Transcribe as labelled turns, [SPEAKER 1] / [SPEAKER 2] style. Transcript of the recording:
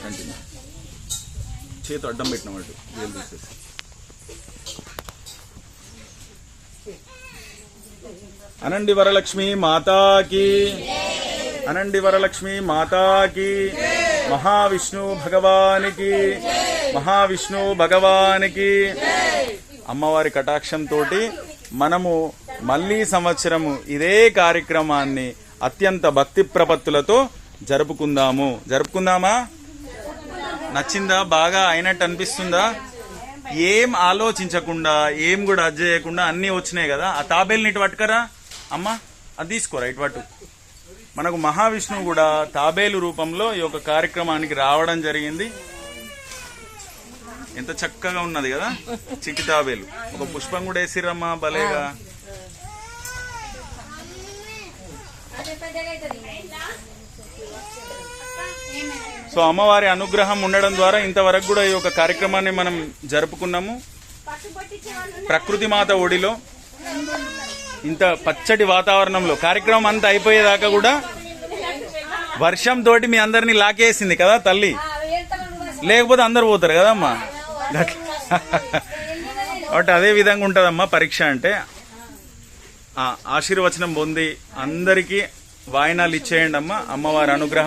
[SPEAKER 1] Continue. చేతి అడ్డం పెట్టినట్టు వేలు తీసేసి. అనండి వరలక్ష్మి మాతాకి, అనండి వరలక్ష్మి మాతాకి, మహావిష్ణు భగవానికి, మహావిష్ణు భగవానికి. అమ్మవారి కటాక్షంతో మనము మళ్ళీ సంవత్సరము ఇదే కార్యక్రమాన్ని అత్యంత భక్తి ప్రపత్తులతో జరుపుకుందామా? నచ్చిందా? బాగా అయినట్టు అనిపిస్తుందా? ఏం ఆలోచించకుండా, ఏం కూడా అది చేయకుండా అన్నీ వచ్చినాయి కదా. ఆ తాబేల్ని ఇటు పట్టుకరా అమ్మ, అది తీసుకోరా ఇటు పట్టు. మనకు మహావిష్ణువు కూడా తాబేలు రూపంలో ఈ యొక్క కార్యక్రమానికి రావడం జరిగింది. ఎంత చక్కగా ఉన్నది కదా చిట్టి తాబేలు. ఒక పుష్పం కూడా వేసిరమ్మా భలేగా. సో అమ్మవారి అనుగ్రహం ఉండడం ద్వారా ఇంతవరకు కూడా ఈ యొక్క కార్యక్రమాన్ని మనం జరుపుకున్నాము. ప్రకృతి మాత ఒడిలో ఇంత పచ్చటి వాతావరణంలో కార్యక్రమం అంతా అయిపోయేదాకా కూడా వర్షం తోటి మీ అందరినీ లాకేసింది కదా తల్లి, లేకపోతే అందరు పోతారు కదమ్మా. కాబట్టి అదే విధంగా ఉంటుందమ్మా పరీక్ష అంటే. ఆశీర్వచనం పొంది అందరికీ వాయినాలు ఇచ్చేయండి అమ్మా. అమ్మవారి అనుగ్రహం